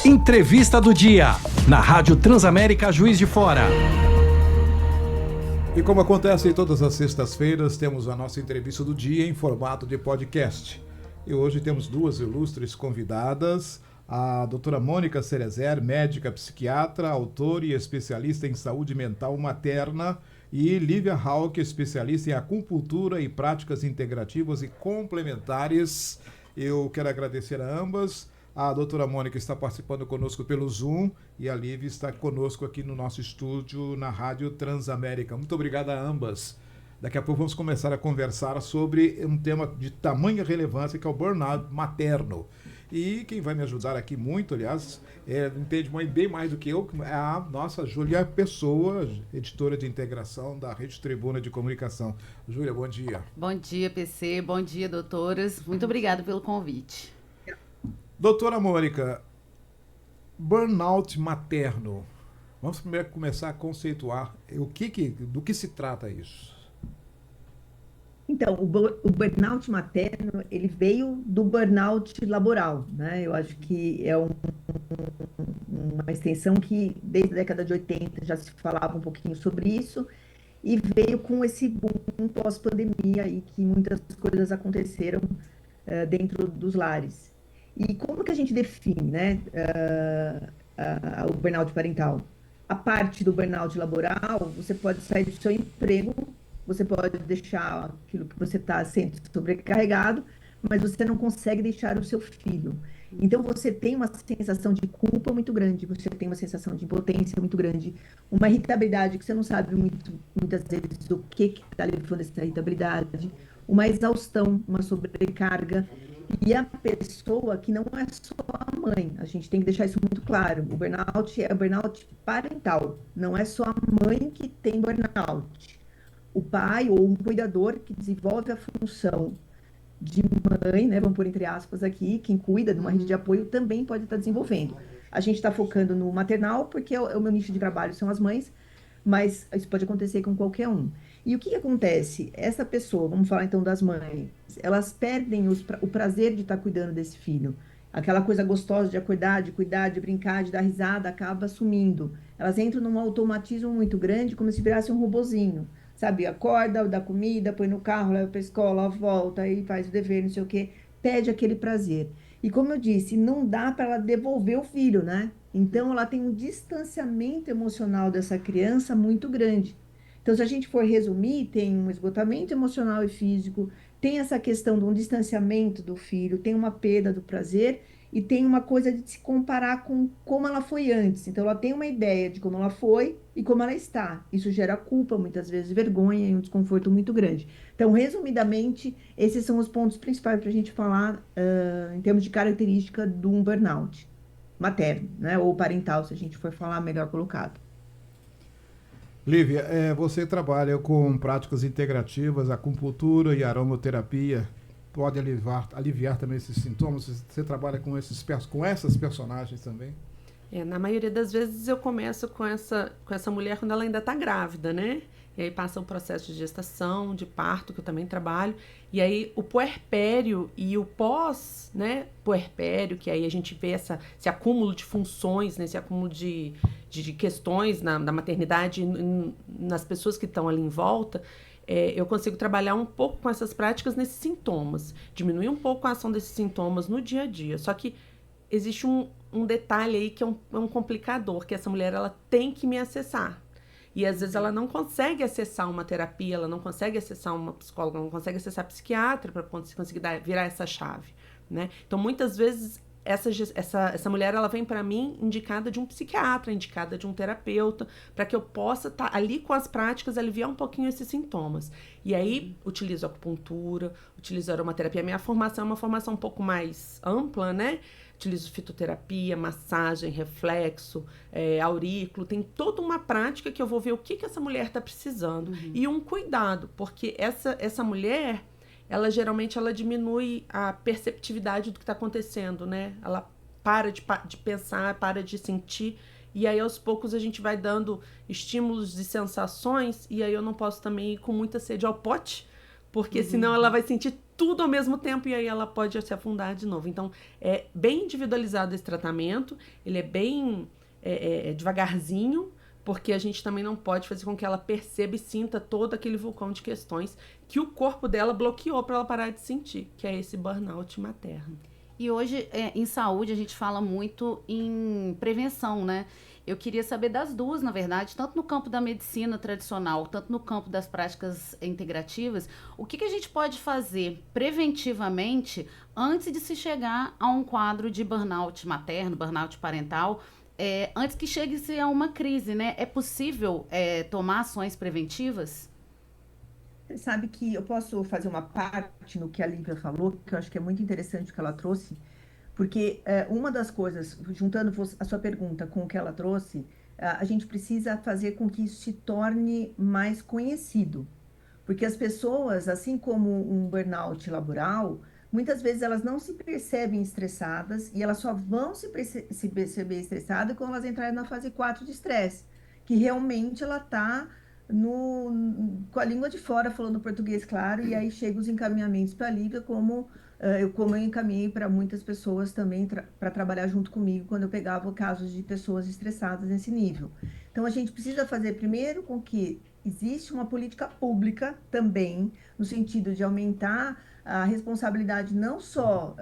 Entrevista do dia, na Rádio Transamérica Juiz de Fora. E como acontece todas as sextas-feiras, temos a nossa entrevista do dia em formato de podcast. E hoje temos duas ilustres convidadas, a doutora Mônica Cerezer, médica psiquiatra, autora e especialista em saúde mental materna, e Lívia Hauck, especialista em acupuntura e práticas integrativas e complementares. Eu quero agradecer a ambas. A doutora Mônica está participando conosco pelo Zoom e a Lívia está conosco aqui no nosso estúdio na Rádio Transamérica. Muito obrigado a ambas. Daqui a pouco vamos começar a conversar sobre um tema de tamanha relevância, que é o burnout materno. E quem vai me ajudar aqui muito, aliás, entende bem mais do que eu, é a nossa Júlia Pessoa, editora de integração da Rede Tribuna de Comunicação. Júlia, bom dia. Bom dia, PC. Bom dia, doutoras. Muito obrigada pelo convite. Doutora Mônica, burnout materno. Vamos primeiro começar a conceituar do que se trata isso. Então, o burnout materno, ele veio do burnout laboral, né? Eu acho que é uma extensão que desde a década de 80 já se falava um pouquinho sobre isso e veio com esse boom pós-pandemia e que muitas coisas aconteceram dentro dos lares. E como que a gente define, né, o burnout parental? A parte do burnout laboral, você pode sair do seu emprego, você pode deixar aquilo que você está sendo sobrecarregado, mas você não consegue deixar o seu filho. Então, você tem uma sensação de culpa muito grande, você tem uma sensação de impotência muito grande, uma irritabilidade que você não sabe muitas vezes o que está levando essa irritabilidade, uma exaustão, uma sobrecarga. E a pessoa que não é só a mãe, a gente tem que deixar isso muito claro, o burnout é burnout parental, não é só a mãe que tem burnout. O pai ou um cuidador que desenvolve a função de mãe, né, vamos pôr entre aspas aqui, quem cuida de uma rede de apoio também pode estar desenvolvendo. A gente está focando no maternal porque o meu nicho de trabalho são as mães, mas isso pode acontecer com qualquer um. E o que acontece? Essa pessoa, vamos falar então das mães, elas perdem o prazer de estar cuidando desse filho. Aquela coisa gostosa de acordar, de cuidar, de brincar, de dar risada, acaba sumindo. Elas entram num automatismo muito grande, como se virasse um robozinho. Sabe, acorda, dá comida, põe no carro, leva para a escola, volta, aí faz o dever, não sei o quê, perde aquele prazer. E como eu disse, não dá para ela devolver o filho, né? Então, ela tem um distanciamento emocional dessa criança muito grande. Então, se a gente for resumir, tem um esgotamento emocional e físico, tem essa questão de um distanciamento do filho, tem uma perda do prazer e tem uma coisa de se comparar com como ela foi antes. Então, ela tem uma ideia de como ela foi e como ela está. Isso gera culpa, muitas vezes vergonha e um desconforto muito grande. Então, resumidamente, esses são os pontos principais para a gente falar em termos de característica de um burnout materno, né? Ou parental, se a gente for falar melhor colocado. Lívia, você trabalha com práticas integrativas, acupuntura e aromaterapia. Pode aliviar também esses sintomas? Você trabalha com essas personagens também? Na maioria das vezes eu começo com essa mulher quando ela ainda está grávida, né? E aí passa o processo de gestação, de parto, que eu também trabalho. E aí o puerpério e o pós, né, puerpério, que aí a gente vê esse acúmulo de funções, né, esse acúmulo de questões na maternidade, nas pessoas que estão ali em volta. Eu consigo trabalhar um pouco com essas práticas nesses sintomas, diminuir um pouco a ação desses sintomas no dia a dia. Só que existe um detalhe aí que é um complicador, que essa mulher ela tem que me acessar. E às vezes ela não consegue acessar uma terapia, ela não consegue acessar uma psicóloga, não consegue acessar a psiquiatra para conseguir virar essa chave, né? Então, muitas vezes, essa mulher ela vem para mim indicada de um psiquiatra, indicada de um terapeuta, para que eu possa estar ali com as práticas, aliviar um pouquinho esses sintomas. E aí, utilizo acupuntura, utilizo aromaterapia. Minha formação é uma formação um pouco mais ampla, né? Utilizo fitoterapia, massagem, reflexo, aurículo. Tem toda uma prática que eu vou ver o que essa mulher está precisando. Uhum. E um cuidado, porque essa mulher, ela geralmente diminui a perceptividade do que está acontecendo, né? Ela para de pensar, para de sentir. E aí, aos poucos, a gente vai dando estímulos de sensações. E aí, eu não posso também ir com muita sede ao pote, porque senão ela vai sentir tudo ao mesmo tempo e aí ela pode se afundar de novo. Então, é bem individualizado esse tratamento, ele é bem devagarzinho, porque a gente também não pode fazer com que ela perceba e sinta todo aquele vulcão de questões que o corpo dela bloqueou para ela parar de sentir, que é esse burnout materno. E hoje, em saúde, a gente fala muito em prevenção, né? Eu queria saber das duas, na verdade, tanto no campo da medicina tradicional, tanto no campo das práticas integrativas, o que a gente pode fazer preventivamente antes de se chegar a um quadro de burnout materno, burnout parental, antes que chegue-se a uma crise, né? É possível tomar ações preventivas? Você sabe que eu posso fazer uma parte no que a Lívia falou, que eu acho que é muito interessante o que ela trouxe, porque uma das coisas, juntando a sua pergunta com o que ela trouxe, a gente precisa fazer com que isso se torne mais conhecido. Porque as pessoas, assim como um burnout laboral, muitas vezes elas não se percebem estressadas e elas só vão se perceber estressadas quando elas entrarem na fase 4 de estresse, que realmente ela está com a língua de fora, falando português claro, e aí chegam os encaminhamentos para a Lívia, como eu encaminhei para muitas pessoas também para trabalhar junto comigo, quando eu pegava casos de pessoas estressadas nesse nível. Então, a gente precisa fazer primeiro com que existe uma política pública também, no sentido de aumentar a responsabilidade não só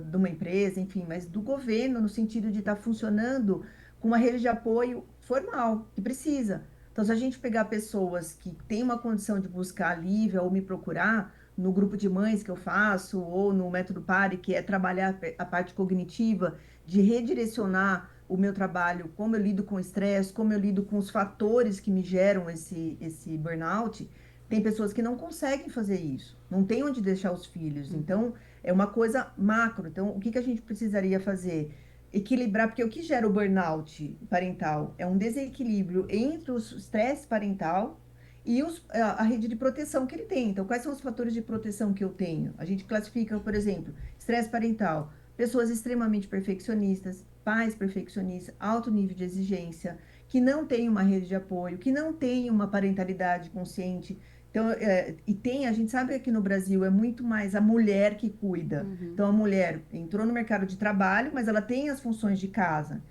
de uma empresa, enfim, mas do governo, no sentido de estar funcionando com uma rede de apoio formal, que precisa. Então, se a gente pegar pessoas que têm uma condição de buscar alívio ou me procurar, no grupo de mães que eu faço, ou no método PARE, que é trabalhar a parte cognitiva, de redirecionar o meu trabalho, como eu lido com o estresse, como eu lido com os fatores que me geram esse burnout, tem pessoas que não conseguem fazer isso, não tem onde deixar os filhos. Então, é uma coisa macro. Então, o que a gente precisaria fazer? Equilibrar, porque o que gera o burnout parental é um desequilíbrio entre o estresse parental e a rede de proteção que ele tem. Então, quais são os fatores de proteção que eu tenho? A gente classifica, por exemplo, estresse parental, pessoas extremamente perfeccionistas, pais perfeccionistas, alto nível de exigência, que não têm uma rede de apoio, que não têm uma parentalidade consciente. Então, a gente sabe que aqui no Brasil é muito mais a mulher que cuida. Então, a mulher entrou no mercado de trabalho, mas ela tem as funções de casa.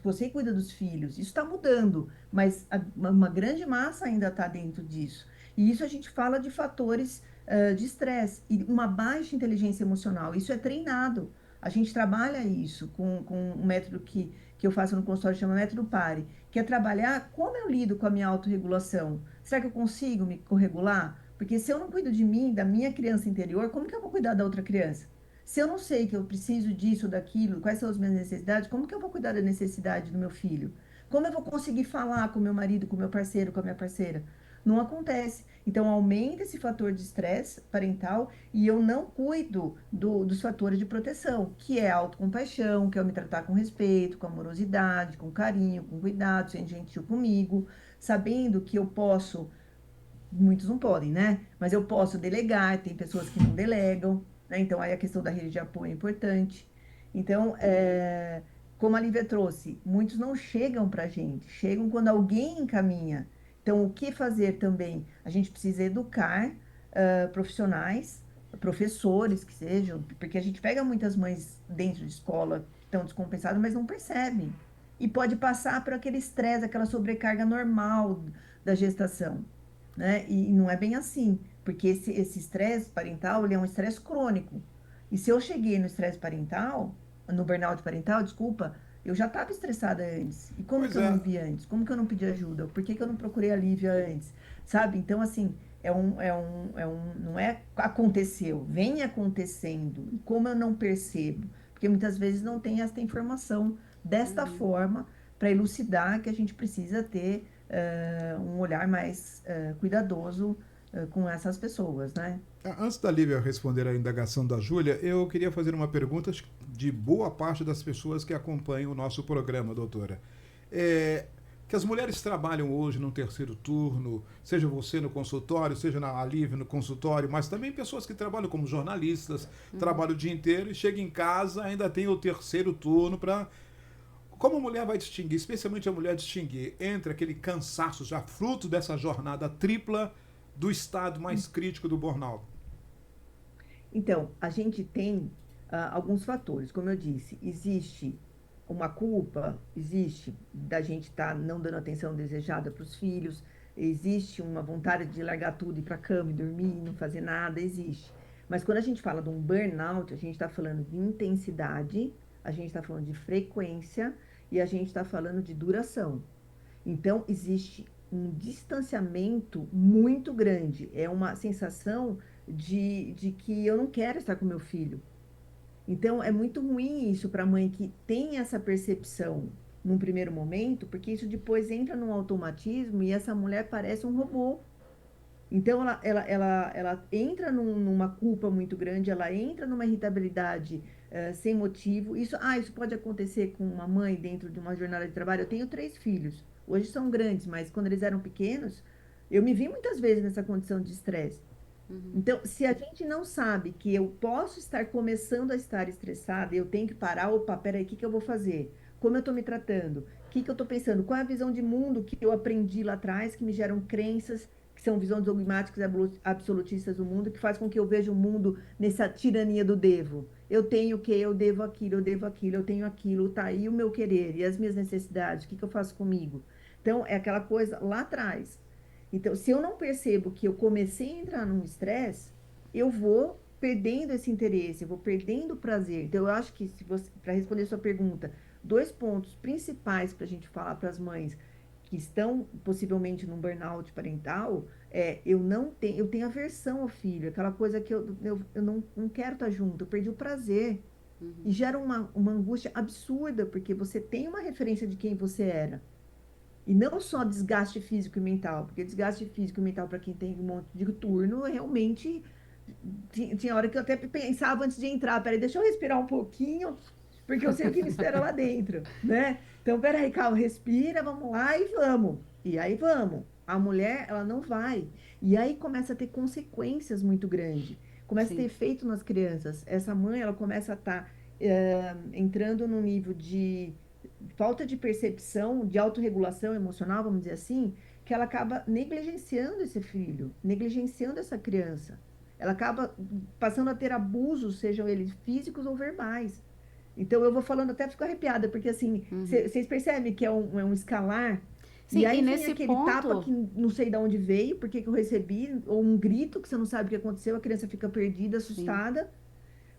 Você cuida dos filhos. Isso está mudando, mas uma grande massa ainda está dentro disso. E isso a gente fala de fatores de estresse e uma baixa inteligência emocional. Isso é treinado. A gente trabalha isso com um método que eu faço no consultório, chama método PARE, que é trabalhar como eu lido com a minha autorregulação. Será que eu consigo me corregular? Porque se eu não cuido de mim, da minha criança interior, como que eu vou cuidar da outra criança? Se eu não sei que eu preciso disso, daquilo, quais são as minhas necessidades, como que eu vou cuidar da necessidade do meu filho? Como eu vou conseguir falar com meu marido, com meu parceiro, com a minha parceira? Não acontece. Então, aumenta esse fator de estresse parental e eu não cuido dos fatores de proteção, que é a autocompaixão, que é eu me tratar com respeito, com amorosidade, com carinho, com cuidado, sendo gentil comigo, sabendo que eu posso, muitos não podem, né? Mas eu posso delegar, tem pessoas que não delegam, né? Então, aí a questão da rede de apoio é importante. Então, como a Lívia trouxe, muitos não chegam para a gente, chegam quando alguém encaminha. Então, o que fazer também? A gente precisa educar profissionais, professores que sejam, porque a gente pega muitas mães dentro de escola que estão descompensadas, mas não percebem. E pode passar por aquele estresse, aquela sobrecarga normal da gestação, né? E não é bem assim, porque esse estresse parental, ele é um estresse crônico. E se eu cheguei no estresse parental, no burnout parental, desculpa, eu já estava estressada antes. E como que eu não vi antes? Como que eu não pedi ajuda? Por que eu não procurei alívio antes? Sabe? Então, assim, não é aconteceu, vem acontecendo. E como eu não percebo? Porque muitas vezes não tem esta informação desta forma para elucidar que a gente precisa ter um olhar mais cuidadoso com essas pessoas, né? Antes da Lívia responder a indagação da Júlia, eu queria fazer uma pergunta de boa parte das pessoas que acompanham o nosso programa, doutora. Que as mulheres trabalham hoje no terceiro turno, seja você no consultório, seja a Lívia no consultório, mas também pessoas que trabalham como jornalistas, trabalham o dia inteiro e chegam em casa, ainda tem o terceiro turno para... Como a mulher vai distinguir, especialmente a mulher distinguir entre aquele cansaço já fruto dessa jornada tripla do estado mais crítico do burnout? Então, a gente tem alguns fatores, como eu disse, existe uma culpa, existe da gente estar não dando atenção desejada para os filhos, existe uma vontade de largar tudo, ir para a cama e dormir, não fazer nada, existe. Mas quando a gente fala de um burnout, a gente está falando de intensidade, a gente está falando de frequência e a gente está falando de duração. Então, existe um distanciamento muito grande. É uma sensação de que eu não quero estar com meu filho. Então, é muito ruim isso para a mãe que tem essa percepção num primeiro momento, porque isso depois entra num automatismo e essa mulher parece um robô. Então, ela entra numa culpa muito grande, ela entra numa irritabilidade sem motivo. Isso pode acontecer com uma mãe dentro de uma jornada de trabalho. Eu tenho 3 filhos. Hoje são grandes, mas quando eles eram pequenos, eu me vi muitas vezes nessa condição de estresse. Então, se a gente não sabe que eu posso estar começando a estar estressada, eu tenho que parar, opa, peraí, o que eu vou fazer? Como eu estou me tratando? O que eu estou pensando? Qual é a visão de mundo que eu aprendi lá atrás, que me geram crenças, que são visões dogmáticas e absolutistas do mundo, que faz com que eu veja o mundo nessa tirania do devo. Eu tenho o quê? Eu devo aquilo, eu tenho aquilo, tá aí o meu querer e as minhas necessidades, o que eu faço comigo? Então, é aquela coisa lá atrás. Então, se eu não percebo que eu comecei a entrar num estresse, eu vou perdendo esse interesse, eu vou perdendo o prazer. Então, eu acho que, se você, para responder a sua pergunta, 2 pontos principais para a gente falar para as mães que estão possivelmente num burnout parental eu tenho aversão ao filho, aquela coisa que eu não quero estar junto, eu perdi o prazer. E gera uma angústia absurda, porque você tem uma referência de quem você era. E não só desgaste físico e mental, porque desgaste físico e mental para quem tem um monte de turno, realmente tinha hora que eu até pensava antes de entrar, peraí, deixa eu respirar um pouquinho, porque eu sei o que me espera lá dentro, né? Então, peraí, calma, respira, vamos lá e vamos. E aí vamos. A mulher, ela não vai. E aí começa a ter consequências muito grandes. Começa a ter efeito nas crianças. Essa mãe, ela começa a estar entrando num nível de falta de percepção, de autorregulação emocional, vamos dizer assim, que ela acaba negligenciando esse filho, negligenciando essa criança. Ela acaba passando a ter abusos, sejam eles físicos ou verbais. Então, eu vou falando, até fico arrepiada, porque assim, vocês percebem que é um escalar. Sim, E aí e vem nesse aquele ponto... tapa que não sei de onde veio, porque que eu recebi, ou um grito que você não sabe o que aconteceu, a criança fica perdida, assustada. Sim.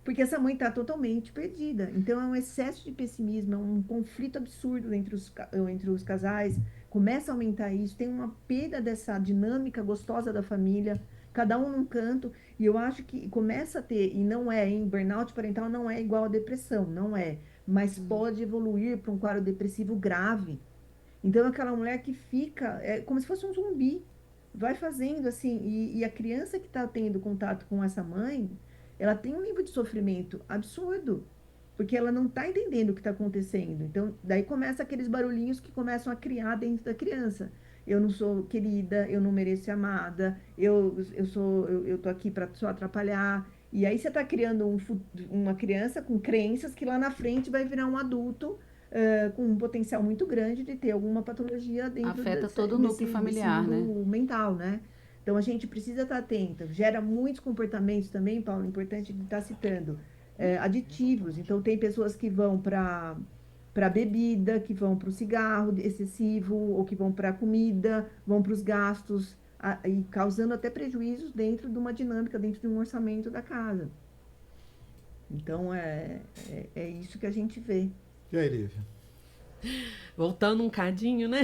Porque essa mãe está totalmente perdida. Então, é um excesso de pessimismo, é um conflito absurdo entre os casais. Começa a aumentar isso, tem uma perda dessa dinâmica gostosa da família, cada um num canto. E eu acho que começa a ter, e não é, em burnout parental não é igual a depressão, não é. Mas pode evoluir para um quadro depressivo grave. Então, aquela mulher que fica, é como se fosse um zumbi. Vai fazendo assim, e a criança que está tendo contato com essa mãe, ela tem um nível de sofrimento absurdo, porque ela não está entendendo o que está acontecendo. Então, daí começa aqueles barulhinhos que começam a criar dentro da criança. Eu não sou querida, eu não mereço ser amada, eu tô aqui para só atrapalhar. E aí você está criando uma criança com crenças que lá na frente vai virar um adulto com um potencial muito grande de ter alguma patologia dentro afeta todo o núcleo familiar, desse né? mental, né? Então, a gente precisa estar atenta. Gera muitos comportamentos também, Paulo, importante estar citando, aditivos. Então, tem pessoas que vão para bebida, que vão para o cigarro excessivo, ou que vão para a comida, vão para os gastos, e causando até prejuízos dentro de uma dinâmica, dentro de um orçamento da casa. Então, é isso que a gente vê. E aí, Lívia? Voltando um cadinho, né?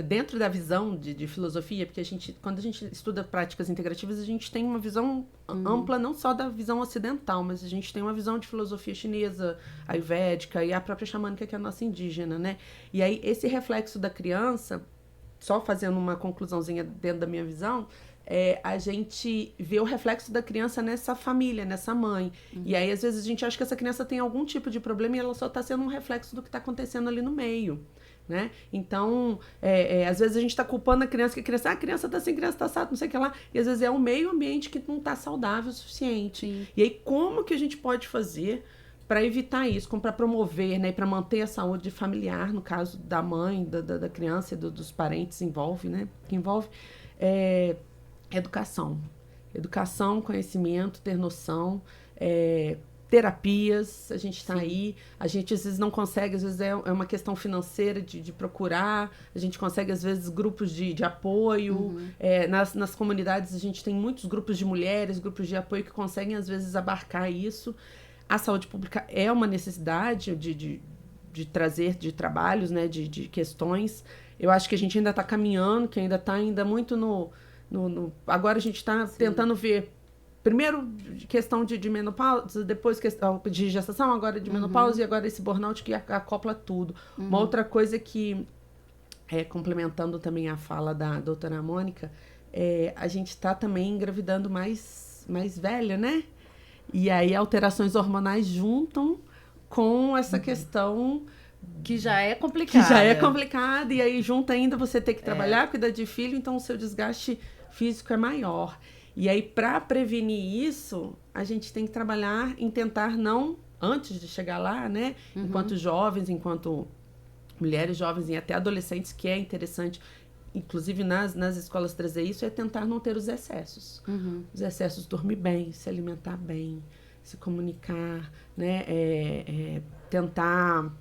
Dentro da visão de filosofia, porque quando a gente estuda práticas integrativas, a gente tem uma visão ampla, não só da visão ocidental, mas a gente tem uma visão de filosofia chinesa, ayurvédica e a própria xamânica, que é a nossa indígena, né? E aí, esse reflexo da criança, só fazendo uma conclusãozinha dentro da minha visão, a gente vê o reflexo da criança nessa família, nessa mãe. E aí, às vezes, a gente acha que essa criança tem algum tipo de problema e ela só está sendo um reflexo do que está acontecendo ali no meio, né? Então, às vezes a gente está culpando a criança, que a criança está assim, a criança está assada, não sei o que lá. E às vezes é o meio ambiente que não está saudável o suficiente. Sim. E aí, como que a gente pode fazer para evitar isso, como para promover, né, para manter a saúde familiar, no caso da mãe, da criança e dos parentes que envolve educação. Educação, conhecimento, ter noção, terapias, a gente está aí, a gente às vezes não consegue, às vezes é uma questão financeira de procurar, a gente consegue às vezes grupos de apoio, nas comunidades a gente tem muitos grupos de mulheres, grupos de apoio que conseguem às vezes abarcar isso. A saúde pública é uma necessidade de trazer de trabalhos, né, de questões. Eu acho que a gente ainda está caminhando, que ainda está muito no... Agora a gente está tentando ver, primeiro questão de menopausa, depois questão de gestação, agora de menopausa, e agora esse burnout que acopla tudo. Uma outra coisa que, complementando também a fala da doutora Mônica, a gente está também engravidando mais velha, né? E aí alterações hormonais juntam com essa questão... Que já é complicada. Que já é complicada, e aí junto ainda você ter que trabalhar, cuidar de filho, então o seu desgaste físico é maior. E aí, para prevenir isso, a gente tem que trabalhar em tentar não, antes de chegar lá, né? Enquanto jovens, enquanto mulheres jovens e até adolescentes, que é interessante, inclusive nas escolas trazer isso, é tentar não ter os excessos. Os excessos, dormir bem, se alimentar bem, se comunicar, né? Tentar...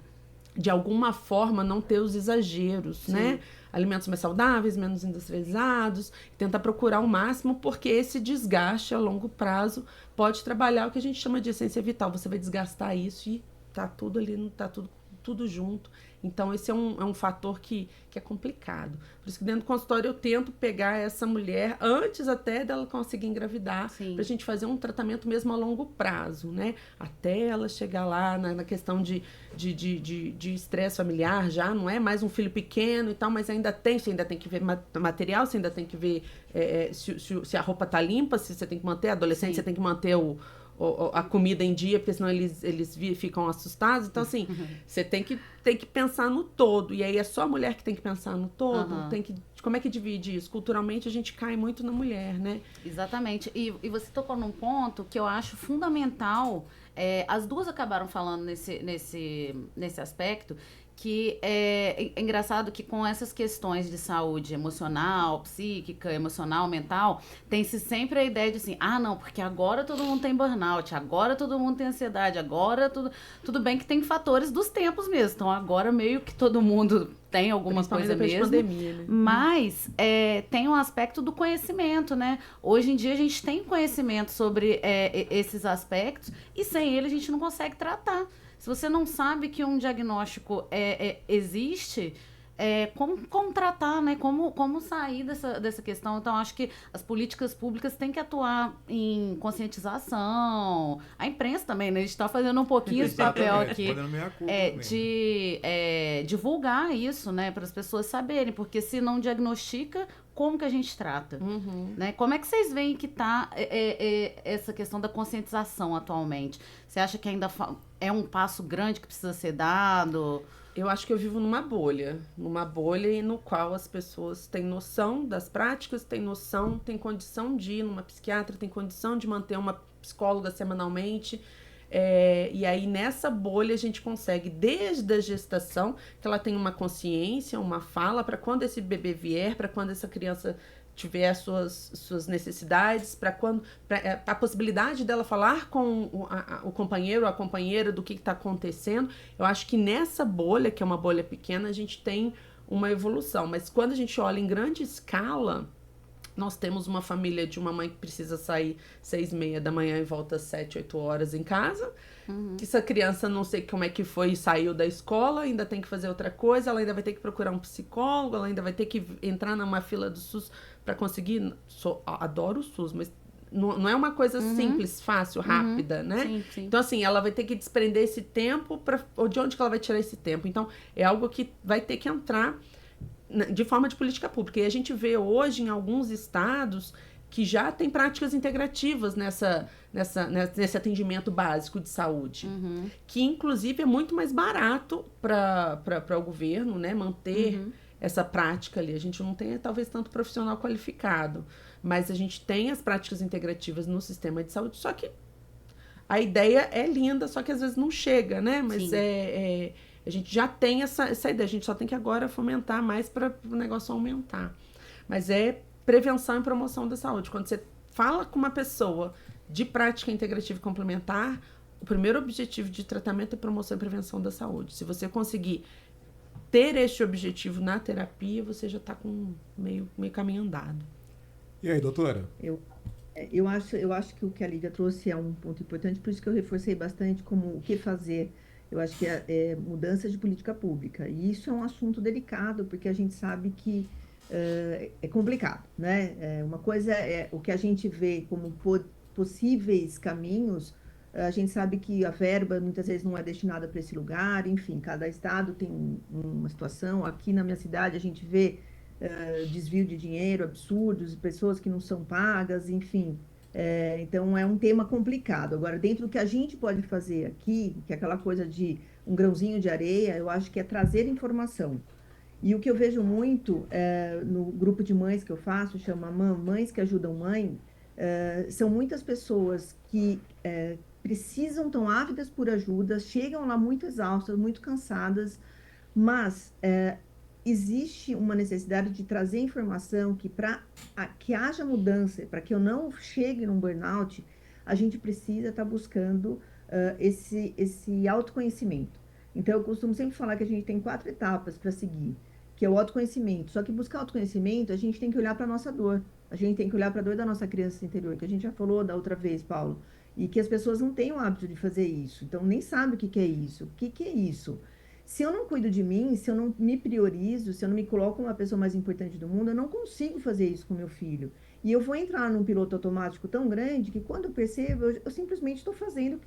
de alguma forma, não ter os exageros, né? Alimentos mais saudáveis, menos industrializados, tentar procurar o máximo, porque esse desgaste a longo prazo pode trabalhar o que a gente chama de essência vital. Você vai desgastar isso e tá tudo ali, tá tudo junto. Então, esse é um fator que é complicado. Por isso que dentro do consultório eu tento pegar essa mulher antes até dela conseguir engravidar, pra gente fazer um tratamento mesmo a longo prazo, né? Até ela chegar lá na questão de estresse familiar, já não é mais um filho pequeno e tal, mas você ainda tem que ver material, você ainda tem que ver se a roupa tá limpa, se você tem que manter, adolescente, você tem que manter a comida em dia, porque senão eles ficam assustados. Então, assim, você tem que pensar no todo. E aí é só a mulher que tem que pensar no todo. Como é que divide isso? Culturalmente, a gente cai muito na mulher, né? Exatamente. E você tocou num ponto que eu acho fundamental. As duas acabaram falando nesse aspecto, que é engraçado que com essas questões de saúde emocional, psíquica, emocional, mental, tem-se sempre a ideia de assim, não, porque agora todo mundo tem burnout, agora todo mundo tem ansiedade, agora tudo bem que tem fatores dos tempos mesmo, então agora meio que todo mundo tem alguma coisa mesmo, pandemia, né? Mas tem um aspecto do conhecimento, né? Hoje em dia a gente tem conhecimento sobre esses aspectos e sem ele a gente não consegue tratar. Se você não sabe que um diagnóstico existe, como tratar, né? Como sair dessa questão? Então, acho que as políticas públicas têm que atuar em conscientização. A imprensa também, né? A gente está fazendo um pouquinho esse papel aqui de divulgar isso, né? Para as pessoas saberem, porque se não diagnostica, como que a gente trata? Né? Como é que vocês veem que está essa questão da conscientização atualmente? Você acha que ainda é um passo grande que precisa ser dado? Eu acho que eu vivo numa bolha e no qual as pessoas têm noção das práticas, têm condição de ir numa psiquiatra, têm condição de manter uma psicóloga semanalmente. E aí, nessa bolha, a gente consegue, desde a gestação, que ela tenha uma consciência, uma fala, para quando esse bebê vier, para quando essa criança tiver as suas necessidades, para a possibilidade dela falar com o companheiro ou a companheira do que está acontecendo. Eu acho que nessa bolha, que é uma bolha pequena, a gente tem uma evolução. Mas quando a gente olha em grande escala, nós temos uma família de uma mãe que precisa sair 6h30 da manhã e volta às 7, 8 horas em casa. Que essa criança, não sei como é que foi, saiu da escola, ainda tem que fazer outra coisa, ela ainda vai ter que procurar um psicólogo, ela ainda vai ter que entrar numa fila do SUS para conseguir... Adoro o SUS, mas não é uma coisa simples, fácil, rápida, né? Sim. Então, assim, ela vai ter que desprender esse tempo, ou de onde que ela vai tirar esse tempo? Então, é algo que vai ter que entrar de forma de política pública. E a gente vê hoje em alguns estados que já tem práticas integrativas nesse atendimento básico de saúde, que inclusive é muito mais barato para o governo, né, manter essa prática ali. A gente não tem talvez tanto profissional qualificado, mas a gente tem as práticas integrativas no sistema de saúde, só que a ideia é linda, só que às vezes não chega, né? Mas a gente já tem essa ideia, a gente só tem que agora fomentar mais para o negócio aumentar. Mas é prevenção e promoção da saúde. Quando você fala com uma pessoa de prática integrativa e complementar, o primeiro objetivo de tratamento é promoção e prevenção da saúde. Se você conseguir ter este objetivo na terapia, você já está com meio caminho andado. E aí, doutora? Eu acho que o que a Lívia trouxe é um ponto importante, por isso que eu reforcei bastante como o que fazer. Eu acho que é mudança de política pública. E isso é um assunto delicado, porque a gente sabe que é complicado, né? Uma coisa é o que a gente vê como possíveis caminhos, a gente sabe que a verba muitas vezes não é destinada para esse lugar, enfim, cada estado tem uma situação. Aqui na minha cidade a gente vê desvio de dinheiro absurdos, pessoas que não são pagas, enfim. Então é um tema complicado. Agora, dentro do que a gente pode fazer aqui, que é aquela coisa de um grãozinho de areia, eu acho que é trazer informação. E o que eu vejo muito no grupo de mães que eu faço, chama Mães que Ajudam Mãe, são muitas pessoas que precisam, tão ávidas por ajuda, chegam lá muito exaustas, muito cansadas, mas existe uma necessidade de trazer informação que para que haja mudança, para que eu não chegue num burnout, a gente precisa estar buscando esse autoconhecimento. Então, eu costumo sempre falar que a gente tem 4 etapas para seguir, que é o autoconhecimento. Só que buscar autoconhecimento, a gente tem que olhar para a nossa dor. A gente tem que olhar para a dor da nossa criança interior, que a gente já falou da outra vez, Paulo, e que as pessoas não têm o hábito de fazer isso. Então, nem sabem o que é isso. O que é isso? Se eu não cuido de mim, se eu não me priorizo, se eu não me coloco como a pessoa mais importante do mundo, eu não consigo fazer isso com meu filho. E eu vou entrar num piloto automático tão grande que quando eu percebo, eu simplesmente estou fazendo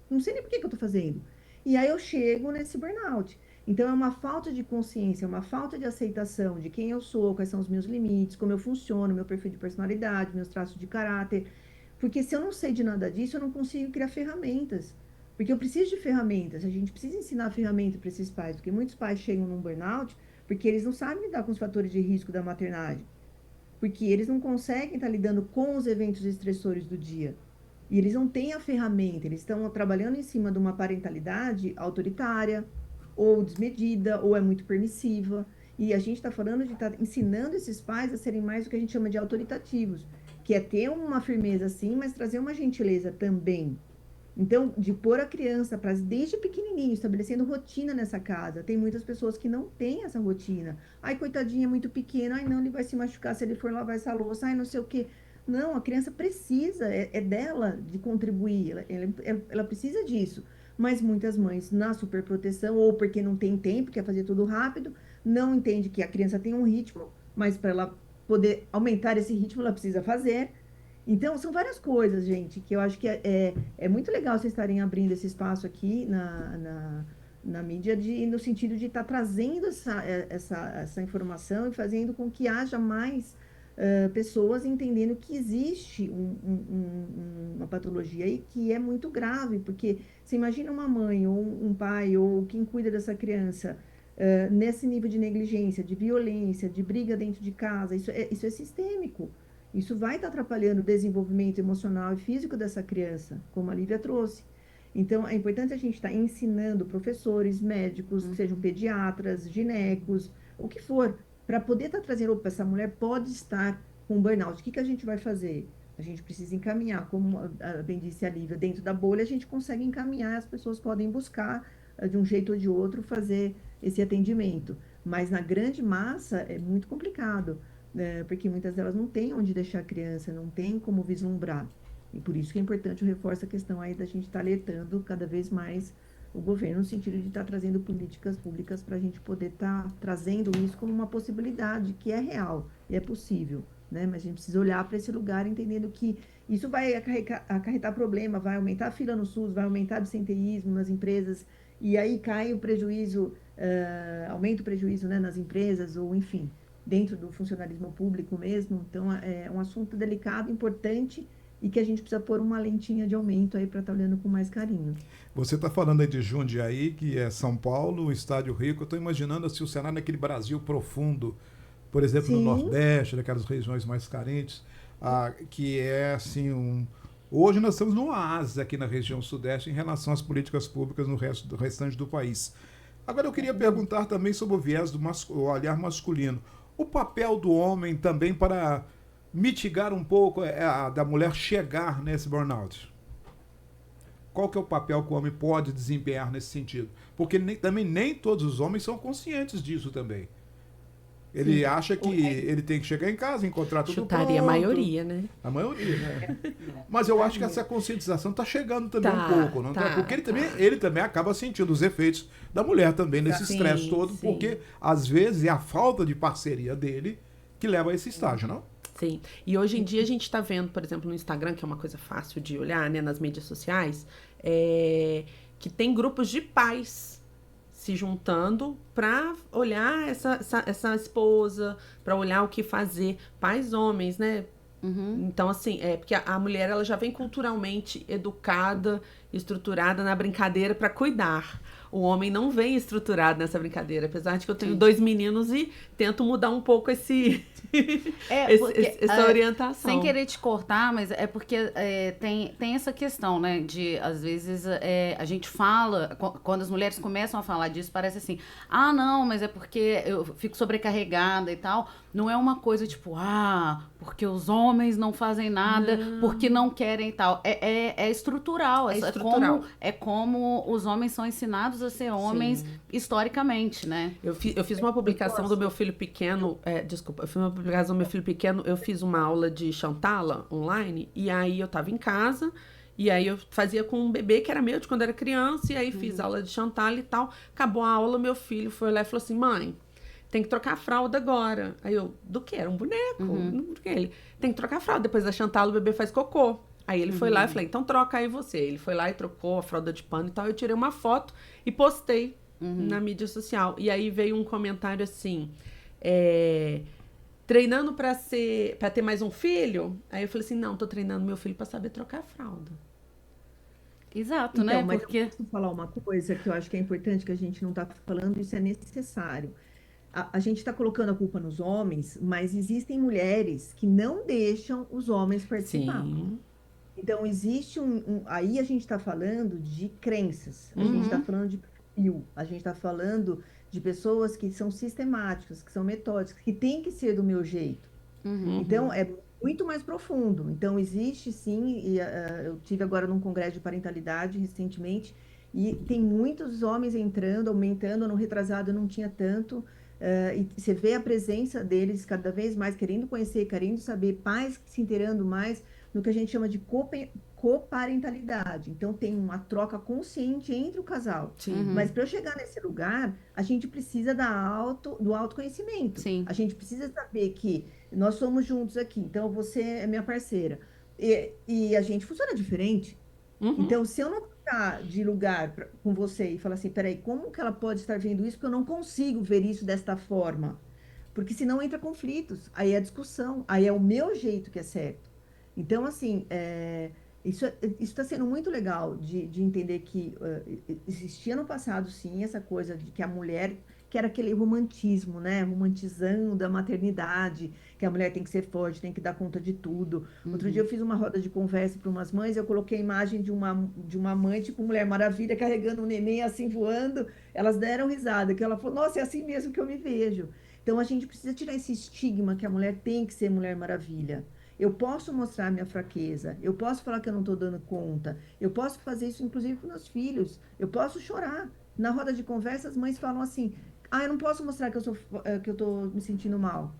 não sei nem por que eu estou fazendo. E aí eu chego nesse burnout. Então é uma falta de consciência, é uma falta de aceitação de quem eu sou, quais são os meus limites, como eu funciono, meu perfil de personalidade, meus traços de caráter. Porque se eu não sei de nada disso, eu não consigo criar ferramentas. Porque eu preciso de ferramentas, a gente precisa ensinar ferramenta para esses pais, porque muitos pais chegam num burnout porque eles não sabem lidar com os fatores de risco da maternidade, porque eles não conseguem estar lidando com os eventos estressores do dia, e eles não têm a ferramenta, eles estão trabalhando em cima de uma parentalidade autoritária, ou desmedida, ou é muito permissiva, e a gente está falando de estar ensinando esses pais a serem mais o que a gente chama de autoritativos, que é ter uma firmeza sim, mas trazer uma gentileza também. Então, de pôr a criança para desde pequenininho, estabelecendo rotina nessa casa. Tem muitas pessoas que não têm essa rotina. Ai, coitadinha, é muito pequena. Ai, não, ele vai se machucar se ele for lavar essa louça. Ai, não sei o quê. Não, a criança precisa, é dela de contribuir. Ela precisa disso. Mas muitas mães, na superproteção, ou porque não tem tempo, quer fazer tudo rápido, não entende que a criança tem um ritmo, mas para ela poder aumentar esse ritmo, ela precisa fazer. Então, são várias coisas, gente, que eu acho que é muito legal vocês estarem abrindo esse espaço aqui na mídia, no sentido de estar trazendo essa informação e fazendo com que haja mais pessoas entendendo que existe uma patologia aí que é muito grave, porque você imagina uma mãe ou um pai ou quem cuida dessa criança nesse nível de negligência, de violência, de briga dentro de casa, isso é sistêmico. Isso vai estar atrapalhando o desenvolvimento emocional e físico dessa criança, como a Lívia trouxe. Então, é importante a gente estar ensinando professores, médicos, sejam pediatras, ginecos, o que for, para poder estar trazendo, opa, essa mulher pode estar com burnout. O que a gente vai fazer? A gente precisa encaminhar, como bem disse a Lívia, dentro da bolha a gente consegue encaminhar, as pessoas podem buscar, de um jeito ou de outro, fazer esse atendimento. Mas na grande massa é muito complicado. Porque muitas delas não têm onde deixar a criança, não tem como vislumbrar. E por isso que é importante, eu reforço a questão aí da gente estar alertando cada vez mais o governo, no sentido de estar trazendo políticas públicas para a gente poder estar trazendo isso como uma possibilidade, que é real e é possível, né? Mas a gente precisa olhar para esse lugar entendendo que isso vai acarretar problema, vai aumentar a fila no SUS, vai aumentar o absenteísmo nas empresas, e aí cai o prejuízo, aumenta o prejuízo, né, nas empresas, ou enfim, dentro do funcionalismo público mesmo. Então, é um assunto delicado, importante, e que a gente precisa pôr uma lentinha de aumento aí para estar olhando com mais carinho. Você está falando aí de Jundiaí, que é São Paulo, o Estádio Rico. Eu estou imaginando assim, o cenário naquele Brasil profundo, por exemplo, Sim. no Nordeste, naquelas regiões mais carentes, que é assim Hoje nós estamos no oásis aqui na região Sudeste em relação às políticas públicas no restante do país. Agora eu queria perguntar também sobre o viés do olhar masculino. O papel do homem também para mitigar um pouco da mulher chegar nesse burnout? Qual que é o papel que o homem pode desempenhar nesse sentido? Porque também nem todos os homens são conscientes disso também. Ele acha que ele tem que chegar em casa, encontrar tudo pronto. Chutaria a maioria, né? A maioria, né? Mas eu acho que essa conscientização está chegando também um pouco, não tá? Porque ele também acaba sentindo os efeitos da mulher também nesse estresse todo, porque às vezes é a falta de parceria dele que leva a esse estágio, não? Sim. E hoje em dia a gente está vendo, por exemplo, no Instagram, que é uma coisa fácil de olhar, né, nas mídias sociais, que tem grupos de pais se juntando para olhar essa esposa, para olhar o que fazer. Pais homens, né? Então, assim, porque a mulher ela já vem culturalmente educada, estruturada na brincadeira para cuidar. O homem não vem estruturado nessa brincadeira, apesar de que eu tenho 2 meninos e tento mudar um pouco essa orientação. Sem querer te cortar, mas é porque tem essa questão, né? De, às vezes, a gente fala, quando as mulheres começam a falar disso, parece assim, não, mas é porque eu fico sobrecarregada e tal. Não é uma coisa tipo, porque os homens não fazem nada, porque não querem e tal. É estrutural. É como os homens são ensinados a ser homens historicamente, né? Eu fiz uma publicação do meu filho pequeno, eu fiz uma publicação do meu filho pequeno, eu fiz uma aula de Chantala online, e aí eu tava em casa, e aí eu fazia com um bebê que era meu de quando era criança, e aí fiz aula de Chantala e tal. Acabou a aula, meu filho foi lá e falou assim, mãe, tem que trocar a fralda agora. Aí eu, do que? Era um boneco? Do que ele? Tem que trocar a fralda, depois da Chantala o bebê faz cocô. Aí ele foi lá e falei, então troca aí você. Ele foi lá e trocou a fralda de pano e tal. Eu tirei uma foto e postei na mídia social. E aí veio um comentário assim, treinando pra ter mais um filho? Aí eu falei assim, não, tô treinando meu filho pra saber trocar a fralda. Exato, Então, né? mas Porque... eu posso falar uma coisa que eu acho que é importante, que a gente não tá falando, isso é necessário. A gente está colocando a culpa nos homens, mas existem mulheres que não deixam os homens participar. Sim. Então, existe aí a gente está falando de crenças, a gente está falando de perfil, a gente está falando de pessoas que são sistemáticas, que são metódicas, que tem que ser do meu jeito. Então, é muito mais profundo. Então, existe sim, e eu tive agora num congresso de parentalidade recentemente, e tem muitos homens entrando, aumentando, no retrasado não tinha tanto, e você vê a presença deles cada vez mais, querendo conhecer, querendo saber, pais se inteirando mais, no que a gente chama de coparentalidade. Então, tem uma troca consciente entre o casal. Mas para eu chegar nesse lugar, a gente precisa do autoconhecimento. Sim. A gente precisa saber que nós somos juntos aqui, então você é minha parceira. E a gente funciona diferente. Então, se eu não trocar de lugar com você e falar assim, peraí, como que ela pode estar vendo isso? Porque eu não consigo ver isso desta forma. Porque senão entra conflitos, aí é discussão, aí é o meu jeito que é certo. Então, assim, isso está sendo muito legal de entender que existia no passado, sim, essa coisa de que a mulher, que era aquele romantismo, né? Romantizando a maternidade, que a mulher tem que ser forte, tem que dar conta de tudo. Outro dia eu fiz uma roda de conversa para umas mães, eu coloquei a imagem de uma mãe, tipo Mulher Maravilha, carregando um neném assim voando. Elas deram risada, que ela falou, nossa, é assim mesmo que eu me vejo. Então, a gente precisa tirar esse estigma que a mulher tem que ser Mulher Maravilha. Eu posso mostrar minha fraqueza, eu posso falar que eu não estou dando conta, eu posso fazer isso, inclusive, com meus filhos, eu posso chorar. Na roda de conversa, as mães falam assim, eu não posso mostrar que eu estou me sentindo mal,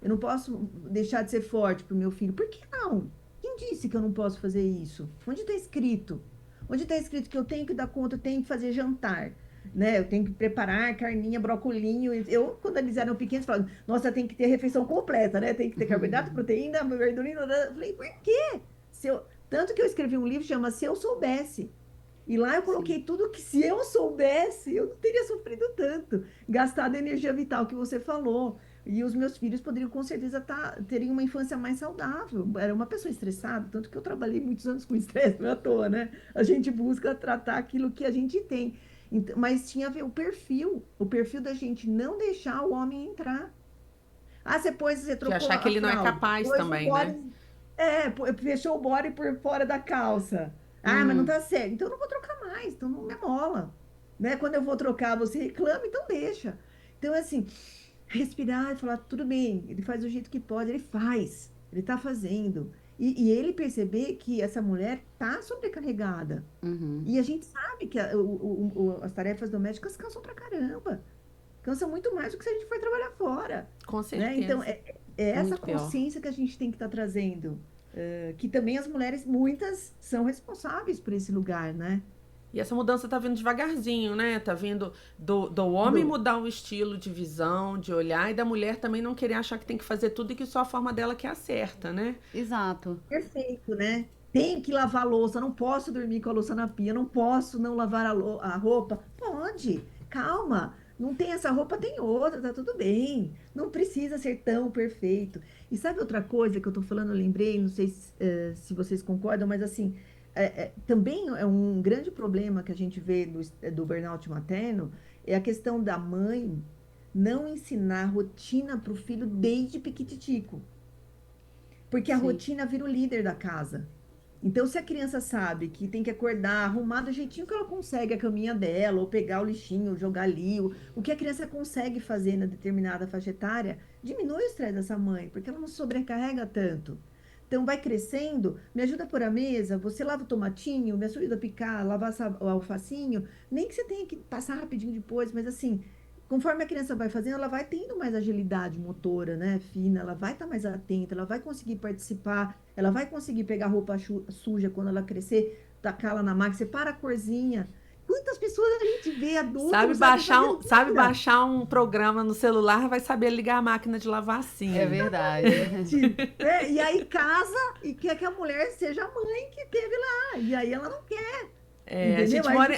eu não posso deixar de ser forte para o meu filho. Por que não? Quem disse que eu não posso fazer isso? Onde está escrito? Onde está escrito que eu tenho que dar conta, eu tenho que fazer jantar? Né? Eu tenho que preparar carninha, brocolinho. Eu, quando eles eram pequenos, falava, nossa, tem que ter refeição completa, né? Tem que ter carboidrato, proteína, verdurinha. Eu falei, por quê? Tanto que eu escrevi um livro que chama Se Eu Soubesse. E lá eu coloquei tudo que, se eu soubesse, eu não teria sofrido tanto, gastado a energia vital que você falou. E os meus filhos poderiam, com certeza, terem uma infância mais saudável. Era uma pessoa estressada, tanto que eu trabalhei muitos anos com estresse, não é à toa, né? A gente busca tratar aquilo que a gente tem. Mas tinha a ver o perfil da gente não deixar o homem entrar. Você trocou de achar que ele não é capaz também, né? Fechou o body por fora da calça. Mas não tá certo. Então eu não vou trocar mais, então não me amola. Né? Quando eu vou trocar, você reclama, então deixa. Então, assim, respirar e falar, tudo bem, ele faz do jeito que pode, ele faz. ele está fazendo. E ele perceber que essa mulher está sobrecarregada. Uhum. E a gente sabe que as tarefas domésticas cansam pra caramba. Cansa muito mais do que se a gente for trabalhar fora. Com Né? certeza. Então, é essa Muito pior. consciência que a gente tem que estar trazendo. Que também as mulheres, muitas, são responsáveis por esse lugar, né? E essa mudança tá vindo devagarzinho, né? Tá vindo do homem mudar o estilo de visão, de olhar, e da mulher também não querer achar que tem que fazer tudo e que só a forma dela que é a certa, né? Exato. Perfeito, né? Tenho que lavar a louça, não posso dormir com a louça na pia, não posso não lavar a roupa. Pode, calma. Não tem essa roupa, tem outra, tá tudo bem. Não precisa ser tão perfeito. E sabe outra coisa que eu tô falando, eu lembrei, não sei se vocês concordam, mas assim, também é um grande problema que a gente vê do burnout materno, é a questão da mãe não ensinar rotina para o filho desde piquititico. Porque a Sim. rotina vira o líder da casa. Então, se a criança sabe que tem que acordar, arrumar do jeitinho que ela consegue a caminha dela, ou pegar o lixinho, jogar ali, o que a criança consegue fazer na determinada faixa etária, diminui o estresse dessa mãe, porque ela não sobrecarrega tanto. Então, vai crescendo, me ajuda a pôr a mesa, você lava o tomatinho, me ajuda a picar, lavar o alfacinho, nem que você tenha que passar rapidinho depois, mas assim, conforme a criança vai fazendo, ela vai tendo mais agilidade motora, né, fina, ela vai estar mais atenta, ela vai conseguir participar, ela vai conseguir pegar roupa suja quando ela crescer, tacar ela na máquina, separa a corzinha. Quantas pessoas a gente vê adultos... Sabe baixar um programa no celular, vai saber ligar a máquina de lavar assim. É verdade. E aí casa e quer que a mulher seja a mãe que teve lá. E aí ela não quer.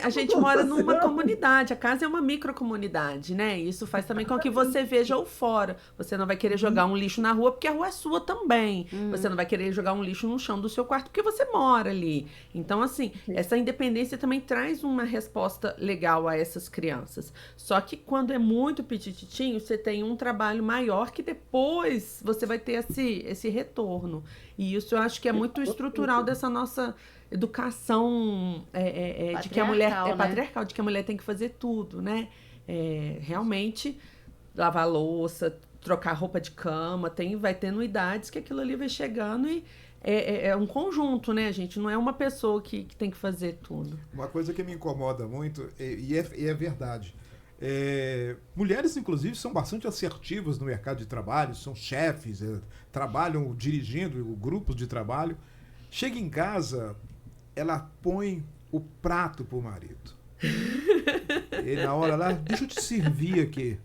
A gente mora numa comunidade, a casa é uma microcomunidade, né? Isso faz também com que você veja o fora. Você não vai querer jogar um lixo na rua porque a rua é sua também. Você não vai querer jogar um lixo no chão do seu quarto porque você mora ali. Então, assim, essa independência também traz uma resposta legal a essas crianças. Só que quando é muito petititinho, você tem um trabalho maior que depois você vai ter esse retorno. E isso eu acho que é muito estrutural dessa nossa educação de que a mulher é patriarcal, de que a mulher tem que fazer tudo, né? Realmente, lavar louça, trocar roupa de cama, vai tendo idades que aquilo ali vai chegando e é um conjunto, né, gente? Não é uma pessoa que tem que fazer tudo. Uma coisa que me incomoda muito, e é verdade, mulheres, inclusive, são bastante assertivas no mercado de trabalho, são chefes, trabalham dirigindo grupos de trabalho. Chega em casa, ela põe o prato pro marido. E na hora lá, deixa eu te servir aqui.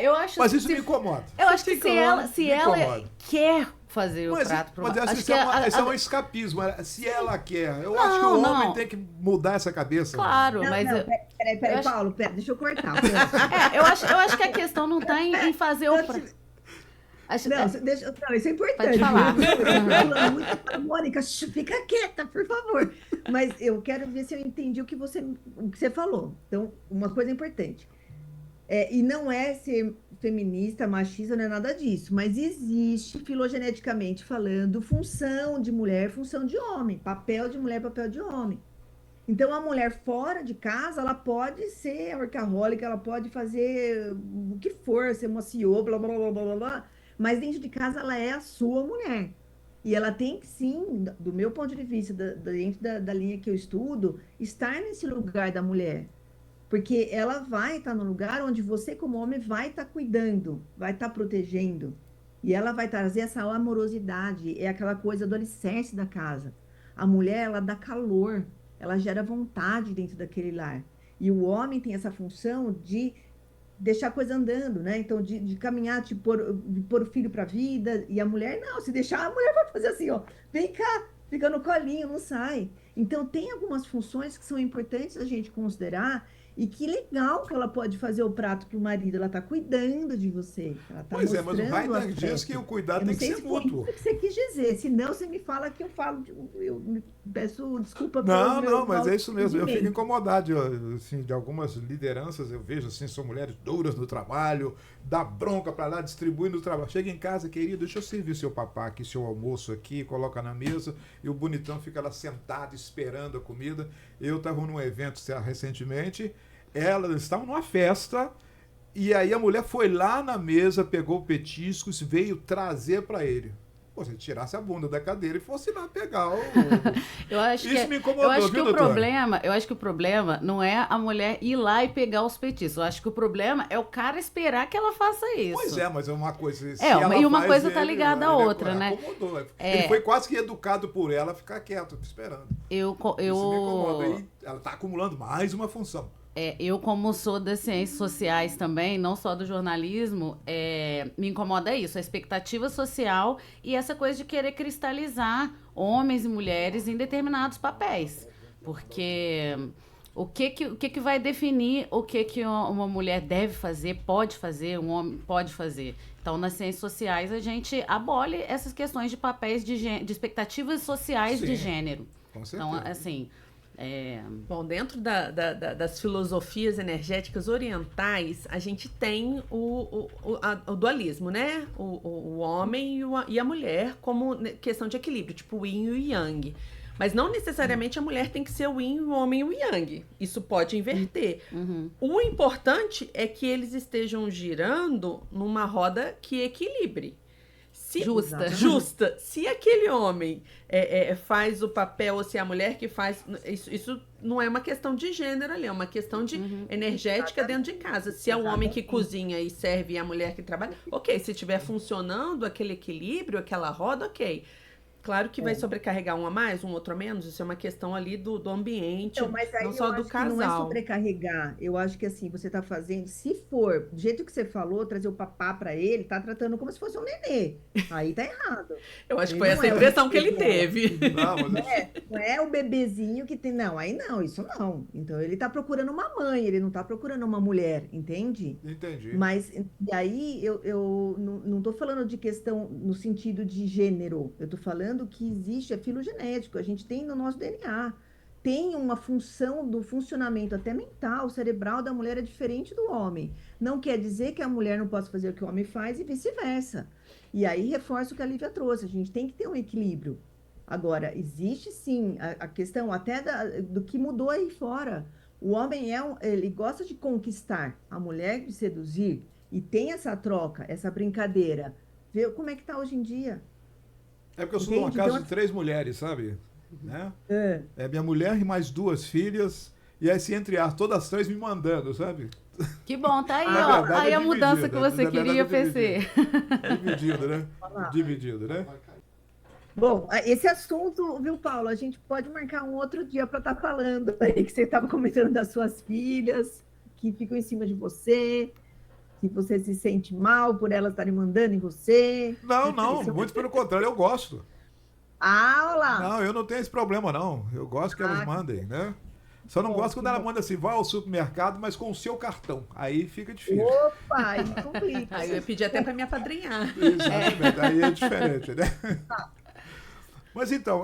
Eu acho. Mas isso me incomoda. Eu acho que se ela quer fazer o prato pro marido. Mas isso é um escapismo. Se ela quer, eu acho que o homem tem que mudar essa cabeça. Claro, Peraí, Paulo, deixa eu cortar. Eu acho que a questão não tá em fazer o prato. Não, isso é importante. Pode falar. Mônica, fica quieta, por favor. Mas eu quero ver se eu entendi o que você falou. Então, uma coisa importante. E não é ser feminista, machista, não é nada disso. Mas existe, filogeneticamente falando, função de mulher, função de homem. Papel de mulher, papel de homem. Então, a mulher fora de casa, ela pode ser workaholic, ela pode fazer o que for, ser uma CEO, blá, blá, blá, blá, blá, blá. Mas dentro de casa ela é a sua mulher. E ela tem que, sim, do meu ponto de vista, dentro da linha que eu estudo, estar nesse lugar da mulher. Porque ela vai estar no lugar onde você, como homem, vai estar cuidando, vai estar protegendo. E ela vai trazer essa amorosidade, é aquela coisa do alicerce da casa. A mulher, ela dá calor, ela gera vontade dentro daquele lar. E o homem tem essa função de deixar a coisa andando, né? Então, de caminhar, de pôr o filho para a vida, e a mulher, não, se deixar, a mulher vai fazer assim, ó, vem cá, fica no colinho, não sai. Então, tem algumas funções que são importantes a gente considerar, e que legal que ela pode fazer o prato para o marido, ela está cuidando de você, ela tá mas o Rainer diz que o cuidado tem que ser mútuo. Isso que você quis dizer, senão você me fala que eu me peço desculpa Não, mas é isso mesmo, eu fico incomodado assim, de algumas lideranças, eu vejo assim, são mulheres duras no trabalho, dá bronca para lá, distribuindo o trabalho, chega em casa, querido, deixa eu servir seu papá aqui, seu almoço aqui, coloca na mesa, e o bonitão fica lá sentado esperando a comida. Eu estava num evento recentemente, elas estavam numa festa, e aí a mulher foi lá na mesa, pegou petiscos, veio trazer para ele. Pô, você tirasse a bunda da cadeira e fosse lá pegar o... Eu acho Isso que, me incomodou, eu acho que viu, o doutora? problema, eu acho que o problema não é a mulher ir lá e pegar os petiscos. Eu acho que o problema é o cara esperar que ela faça isso. Pois é, mas é uma coisa... se É, ela e uma faz, coisa tá ligada à outra, né? Acomodou. É. Ele foi quase que educado por ela a ficar quieto, esperando. Isso me incomoda. Eu, E ela tá acumulando mais uma função. eu como sou das ciências sociais também, não só do jornalismo, me incomoda isso, a expectativa social e essa coisa de querer cristalizar homens e mulheres em determinados papéis. Porque o que vai definir o que uma mulher deve fazer, pode fazer, um homem pode fazer. Então, nas ciências sociais, a gente abole essas questões de papéis de expectativas sociais de Sim, gênero. com certeza. Então, assim... Bom, dentro das filosofias energéticas orientais, a gente tem o dualismo, né? O homem e a mulher como questão de equilíbrio, tipo o yin e o yang. Mas não necessariamente a mulher tem que ser o yin, o homem o yang. Isso pode inverter. Uhum. O importante é que eles estejam girando numa roda que equilibre. Justa. Se aquele homem faz o papel, ou se é a mulher que faz... Isso não é uma questão de gênero ali, é uma questão de energética dentro de casa. Se é o homem que cozinha e serve e a mulher que trabalha, ok. Se estiver funcionando aquele equilíbrio, aquela roda, ok. Claro que vai sobrecarregar um a mais, um outro a menos, isso é uma questão ali do ambiente, Então, mas aí não eu só do acho que não é casal. sobrecarregar. Eu acho que assim, você está fazendo, se for, do jeito que você falou, trazer o papá para ele, tá tratando como se fosse um nenê. Aí tá errado. Eu acho que Ele foi não essa é o impressão que ele bebê dela. teve. Não, mas... Não é o bebezinho que tem. Não, aí não, isso não. Então ele tá procurando uma mãe, ele não tá procurando uma mulher, entende? Entendi. Mas, e aí, eu não estou falando de questão no sentido de gênero, eu estou falando que existe, é filogenético, a gente tem no nosso DNA, tem uma função do funcionamento até mental, cerebral da mulher é diferente do homem. Não quer dizer que a mulher não possa fazer o que o homem faz e vice-versa. E aí reforça o que a Lívia trouxe, a gente tem que ter um equilíbrio. Agora, existe sim a questão até do que mudou aí fora. O homem ele gosta de conquistar, a mulher de seduzir, e tem essa troca, essa brincadeira. Vê como é que tá hoje em dia. É porque eu sou de uma Entende? casa Então, de 3 mulheres, sabe? Né? É. É minha mulher e mais 2 filhas, e aí se entre as todas as 3 me mandando, sabe? Que bom, tá aí, Na ó. verdade, Aí é a mudança que dividida, você na verdade, queria, é PC. Dividido, né? Vamos lá. Dividido, né? Bom, esse assunto, viu, Paulo, a gente pode marcar um outro dia para estar falando aí, que você estava comentando das suas filhas, que ficam em cima de você, que você se sente mal por elas estarem mandando em você. Não, não, muito pelo contrário, eu gosto. Ah, olha lá. Não, eu não tenho esse problema, não. Eu gosto que elas Ah, mandem, né? Só não bom, gosto que quando ela bom. manda assim, vai ao supermercado, mas com o seu cartão. Aí fica difícil. Opa, aí complica. Aí eu ia pedir até para me apadrinhar. Exatamente, aí é diferente, né? Mas então,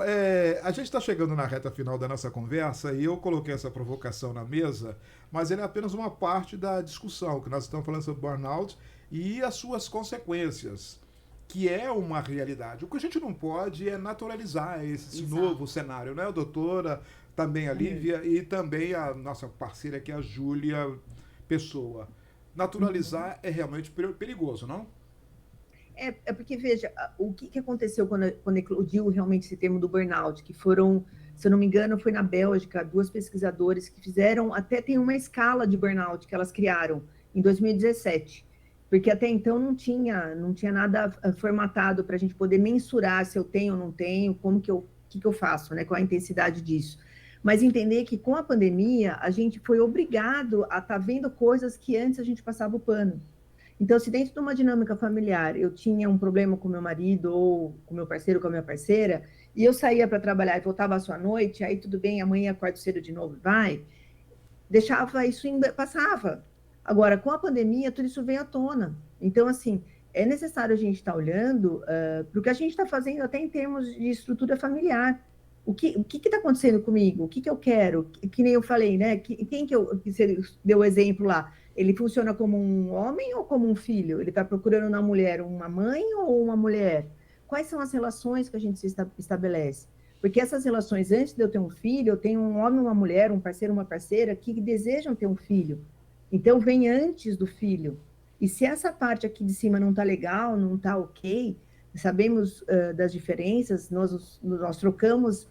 a gente está chegando na reta final da nossa conversa e eu coloquei essa provocação na mesa, mas ele é apenas uma parte da discussão, que nós estamos falando sobre burnout e as suas consequências, que é uma realidade. O que a gente não pode é naturalizar esse Exato. novo cenário, né, doutora? Também a Lívia e também a nossa parceira aqui, a Júlia Pessoa. Naturalizar é realmente perigoso, não? É porque, veja, o que aconteceu quando eclodiu realmente esse termo do burnout, que foram, se eu não me engano, foi na Bélgica, 2 pesquisadoras que fizeram, até tem uma escala de burnout que elas criaram em 2017, porque até então não tinha nada formatado para a gente poder mensurar se eu tenho ou não tenho, o que eu faço, né, qual a intensidade disso. Mas entender que com a pandemia, a gente foi obrigado a estar vendo coisas que antes a gente passava o pano. Então, se dentro de uma dinâmica familiar eu tinha um problema com meu marido ou com meu parceiro, com a minha parceira, e eu saía para trabalhar e voltava só à noite, aí tudo bem, amanhã acordo cedo de novo, deixava isso, passava. Agora, com a pandemia, tudo isso veio à tona. Então, assim, é necessário a gente estar olhando para o que a gente está fazendo até em termos de estrutura familiar. O que está acontecendo comigo? O que eu quero? Que nem eu falei, né? Que você deu o exemplo lá? Ele funciona como um homem ou como um filho? Ele está procurando na mulher uma mãe ou uma mulher? Quais são as relações que a gente se estabelece? Porque essas relações, antes de eu ter um filho, eu tenho um homem, uma mulher, um parceiro, uma parceira que desejam ter um filho. Então, vem antes do filho. E se essa parte aqui de cima não está legal, não está ok, sabemos das diferenças, nós trocamos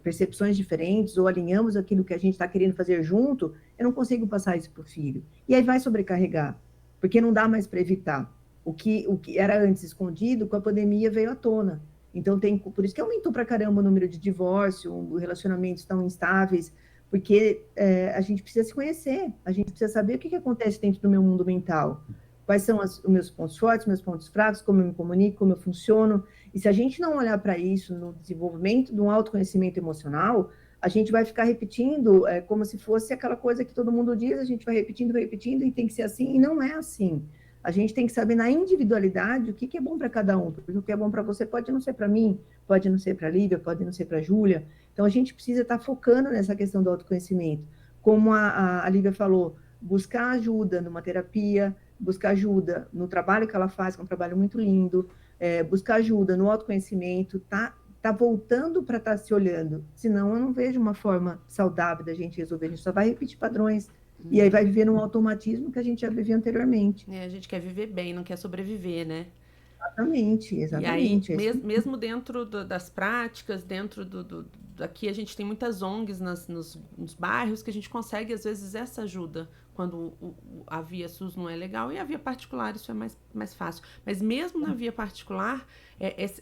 percepções diferentes ou alinhamos aquilo que a gente está querendo fazer junto, eu não consigo passar isso para o filho. E aí vai sobrecarregar, porque não dá mais para evitar. O que era antes escondido, com a pandemia veio à tona. Então, por isso que aumentou para caramba o número de divórcio, relacionamentos tão instáveis, porque a gente precisa se conhecer, a gente precisa saber o que acontece dentro do meu mundo mental. Quais são os meus pontos fortes, meus pontos fracos, como eu me comunico, como eu funciono. E se a gente não olhar para isso no desenvolvimento de um autoconhecimento emocional, a gente vai ficar repetindo como se fosse aquela coisa que todo mundo diz, a gente vai repetindo, e tem que ser assim, e não é assim. A gente tem que saber na individualidade o que é bom para cada um, porque o que é bom para você pode não ser para mim, pode não ser para a Lívia, pode não ser para a Júlia. Então, a gente precisa estar focando nessa questão do autoconhecimento. Como a Lívia falou, buscar ajuda numa terapia, buscar ajuda no trabalho que ela faz, que é um trabalho muito lindo, buscar ajuda no autoconhecimento, tá voltando para estar se olhando. Senão, eu não vejo uma forma saudável da gente resolver. A gente só vai repetir padrões. E aí vai viver num automatismo que a gente já vivia anteriormente. A gente quer viver bem, não quer sobreviver, né? Exatamente. E aí, mesmo dentro das práticas, dentro aqui a gente tem muitas ONGs nos bairros que a gente consegue, às vezes, essa ajuda, quando a via SUS não é legal, e a via particular isso é mais fácil. Mas mesmo na via particular,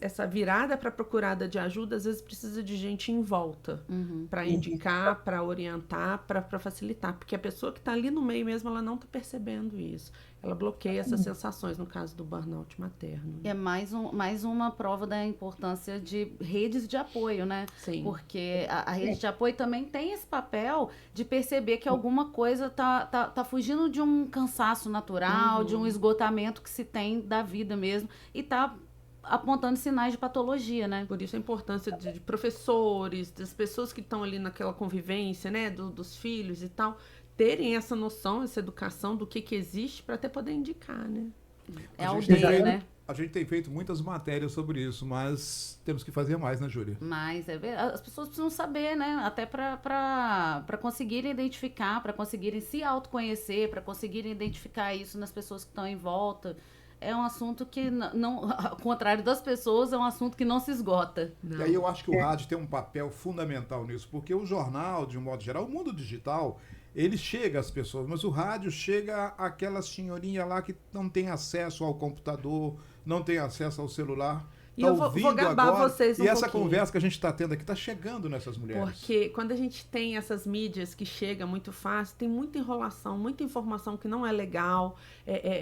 essa virada para procurada de ajuda, às vezes precisa de gente em volta, para indicar, para orientar, para facilitar, porque a pessoa que está ali no meio mesmo, ela não está percebendo isso. Ela bloqueia essas sensações, no caso do burnout materno. É mais uma prova da importância de redes de apoio, né? Sim. Porque a rede de apoio também tem esse papel de perceber que alguma coisa tá fugindo de um cansaço natural, de um esgotamento que se tem da vida mesmo, e tá apontando sinais de patologia, né? Por isso a importância de professores, das pessoas que estão ali naquela convivência, né? Dos filhos e tal, terem essa noção, essa educação do que existe para até poder indicar, né? É a aldeia, né? A gente tem feito muitas matérias sobre isso, mas temos que fazer mais, né, Júlia? Mas as pessoas precisam saber, né? Até para conseguirem identificar, para conseguirem se autoconhecer, para conseguirem identificar isso nas pessoas que estão em volta. É um assunto que, não, ao contrário das pessoas, é um assunto que não se esgota. Não. E aí eu acho que o rádio tem um papel fundamental nisso, porque o jornal, de um modo geral, o mundo digital, ele chega às pessoas, mas o rádio chega àquela senhorinha lá que não tem acesso ao computador, não tem acesso ao celular. E eu vou gabar agora, vocês um e essa pouquinho. Conversa que a gente está tendo aqui está chegando nessas mulheres. Porque quando a gente tem essas mídias que chegam muito fácil, tem muita enrolação, muita informação que não é legal,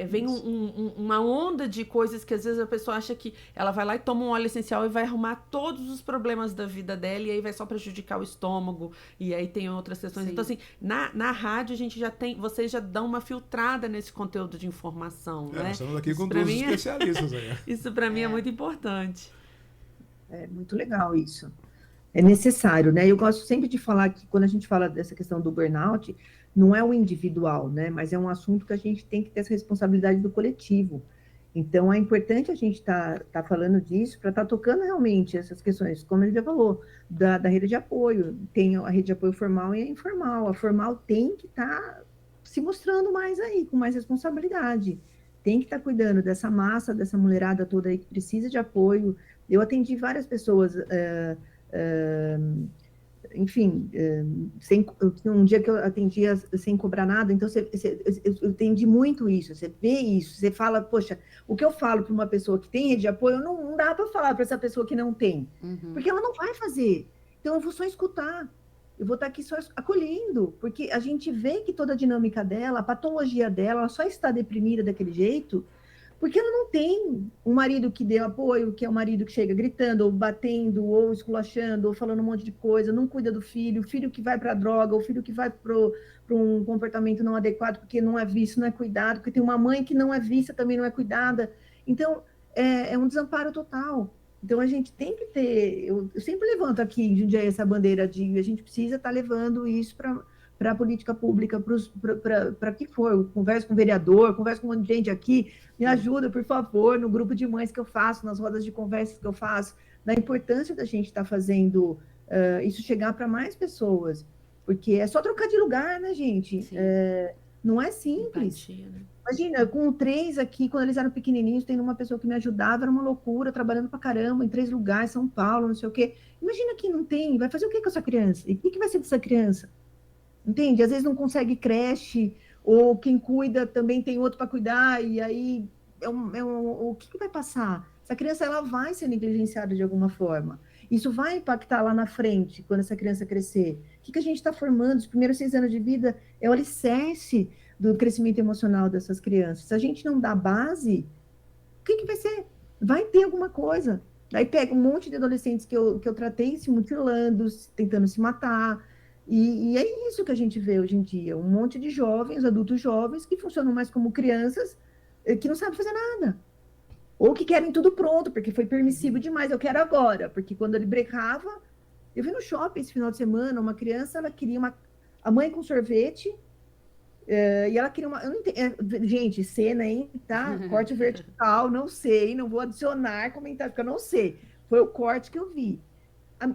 vem uma onda de coisas que às vezes a pessoa acha que ela vai lá e toma um óleo essencial e vai arrumar todos os problemas da vida dela, e aí vai só prejudicar o estômago, e aí tem outras questões. Sim. Então, assim, na rádio a gente já tem, vocês já dão uma filtrada nesse conteúdo de informação, né? Nós estamos aqui com duas especialistas aí. Isso para mim é muito importante. É muito legal isso. É necessário, né? Eu gosto sempre de falar que quando a gente fala dessa questão do burnout, não é o individual, né? Mas é um assunto que a gente tem que ter essa responsabilidade do coletivo. Então, é importante a gente tá falando disso para estar tocando realmente essas questões, como ele já falou, da rede de apoio. Tem a rede de apoio formal e a informal. A formal tem que estar se mostrando mais aí, com mais responsabilidade. Tem que estar cuidando dessa massa, dessa mulherada toda aí que precisa de apoio. Eu atendi várias pessoas, enfim, um dia que eu atendia sem cobrar nada, então eu atendi muito isso, você vê isso, você fala, poxa, o que eu falo para uma pessoa que tem rede de apoio, não dá para falar para essa pessoa que não tem, porque ela não vai fazer, então eu vou só escutar, eu vou estar aqui só acolhendo, porque a gente vê que toda a dinâmica dela, a patologia dela, ela só está deprimida daquele jeito, porque ela não tem um marido que dê apoio, que é um marido que chega gritando, ou batendo, ou esculachando, ou falando um monte de coisa, não cuida do filho, o filho que vai para a droga, o filho que vai para um comportamento não adequado, porque não é visto, não é cuidado, porque tem uma mãe que não é vista, também não é cuidada. Então, é um desamparo total. Então, a gente tem que ter... Eu sempre levanto aqui em Jundiaí essa bandeira de a gente precisa estar levando isso para a política pública, para que for. Eu converso com o vereador, converso com um monte de gente aqui, me ajuda, por favor, no grupo de mães que eu faço, nas rodas de conversa que eu faço, da importância da gente estar fazendo isso chegar para mais pessoas, porque é só trocar de lugar, né, gente? Não é simples. Empatia, né? Imagina, com 3 aqui, quando eles eram pequenininhos, tendo uma pessoa que me ajudava, era uma loucura, trabalhando pra caramba, em 3 lugares, São Paulo, não sei o quê. Imagina que não tem, vai fazer o quê com essa criança? E o que vai ser dessa criança? Entende? Às vezes não consegue creche, ou quem cuida também tem outro para cuidar, e aí o que vai passar? Essa criança ela vai ser negligenciada de alguma forma. Isso vai impactar lá na frente, quando essa criança crescer. O que a gente está formando? Os primeiros 6 anos de vida é o alicerce do crescimento emocional dessas crianças. Se a gente não dá base, o que vai ser? Vai ter alguma coisa. Aí pega um monte de adolescentes que eu tratei se mutilando, tentando se matar. E é isso que a gente vê hoje em dia. Um monte de jovens, adultos jovens, que funcionam mais como crianças, que não sabem fazer nada. Ou que querem tudo pronto, porque foi permissivo demais. Eu quero agora. Porque quando ele brecava... Eu vi no shopping esse final de semana, uma criança, ela queria a mãe com sorvete, e ela queria uma... Eu não entendo, gente, cena, hein? Tá? Corte vertical, não sei, não vou adicionar comentário, porque eu não sei. Foi o corte que eu vi.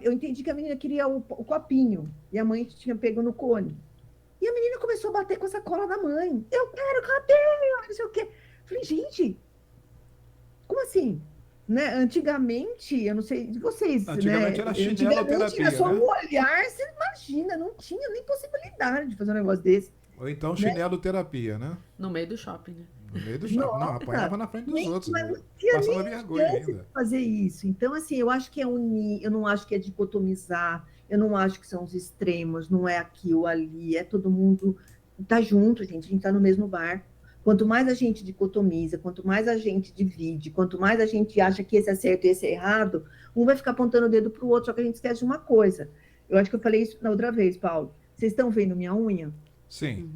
Eu entendi que a menina queria o copinho, e a mãe tinha pego no cone. E a menina começou a bater com a sacola da mãe. Eu quero, cadê? Não sei o quê. Falei, gente, como assim? Né? Antigamente, eu não sei de vocês, Antigamente era chineloterapia, era só né? um olhar, você imagina, não tinha nem possibilidade de fazer um negócio desse. Ou então chineloterapia, né? No meio do shopping, né? No meio do shopping. Não, apanhava na frente dos outros. Mas Né? não tinha Passava nem vergonha chance ainda. de fazer isso. Então, assim, eu acho que é unir, eu não acho que é dicotomizar, eu não acho que são os extremos, não é aqui ou ali, é todo mundo tá junto, gente, a gente tá no mesmo barco. Quanto mais a gente dicotomiza, quanto mais a gente divide, quanto mais a gente acha que esse é certo e esse é errado, um vai ficar apontando o dedo para o outro, só que a gente esquece de uma coisa. Eu acho que eu falei isso na outra vez, Paulo. Vocês estão vendo minha unha? Sim.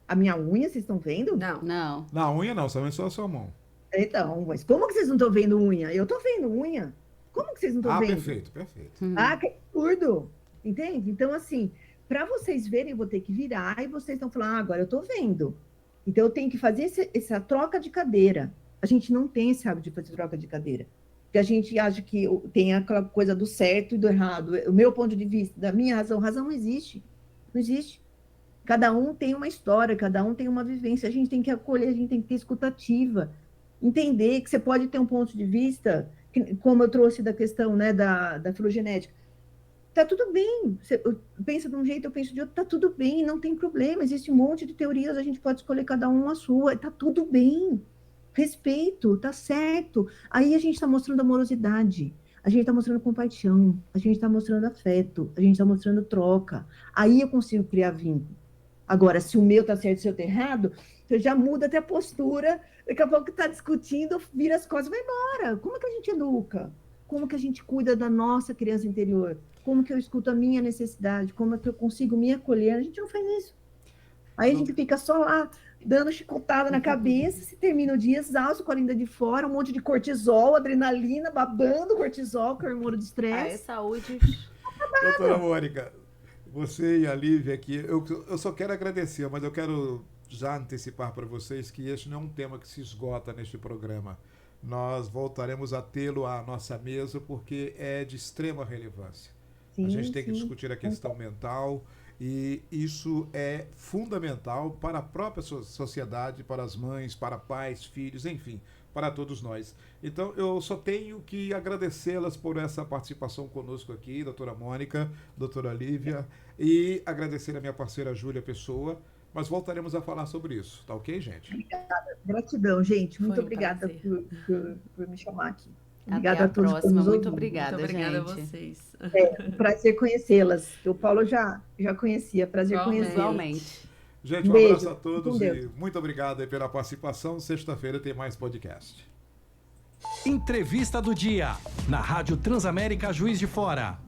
A minha unha, vocês estão vendo? Não. Não. Na unha não, somente só a sua mão. Então, mas como que vocês não estão vendo unha? Eu estou vendo unha. Como que vocês não estão vendo? Perfeito, perfeito. Ah, que absurdo! Entende? Então, assim, para vocês verem, eu vou ter que virar e vocês estão falando, agora eu estou vendo. Então, eu tenho que fazer essa troca de cadeira. A gente não tem esse hábito de fazer troca de cadeira. Porque a gente acha que tem aquela coisa do certo e do errado. O meu ponto de vista, da minha razão não existe. Não existe. Cada um tem uma história, cada um tem uma vivência. A gente tem que acolher, a gente tem que ter escutativa. Entender que você pode ter um ponto de vista, como eu trouxe da questão, né, da filogenética. Tá tudo bem, você pensa de um jeito, eu penso de outro, tá tudo bem, não tem problema, existe um monte de teorias, a gente pode escolher cada um a sua, tá tudo bem, respeito, tá certo. Aí a gente está mostrando amorosidade, a gente está mostrando compaixão, a gente está mostrando afeto, a gente está mostrando troca, aí eu consigo criar vínculo. Agora, se o meu tá certo e o seu tá errado, você já muda até a postura, daqui a pouco tá discutindo, vira as costas, vai embora. Como é que a gente educa? Como que a gente cuida da nossa criança interior? Como que eu escuto a minha necessidade? Como é que eu consigo me acolher? A gente não faz isso. Aí a gente fica só lá, dando chicotada na cabeça, se termina o dia exausto, com a língua de fora, um monte de cortisol, adrenalina, babando cortisol, que é o hormônio do Ah, é estresse. saúde. Doutora Mônica, você e a Lívia aqui, eu só quero agradecer, mas eu quero já antecipar para vocês que este não é um tema que se esgota neste programa. Nós voltaremos a tê-lo à nossa mesa porque é de extrema relevância. Sim, a gente tem que sim. discutir a questão mental e isso é fundamental para a própria sociedade, para as mães, para pais, filhos, enfim, para todos nós. Então, eu só tenho que agradecê-las por essa participação conosco aqui, doutora Mônica, doutora Lívia, e agradecer a minha parceira Júlia Pessoa, mas voltaremos a falar sobre isso, tá ok, gente? Gratidão, gente. Muito Foi um obrigada prazer. por me chamar aqui. Até Obrigada a todos por próxima. nos Muito ouvir. obrigada, Muito obrigada gente. a vocês. Um prazer conhecê-las. O Paulo já conhecia. Prazer Igualmente. conhecê-las. Igualmente. Gente, um Beijo. abraço a todos Com e Deus. muito obrigado aí pela participação. Sexta-feira tem mais podcast. Entrevista do dia, na Rádio Transamérica Juiz de Fora.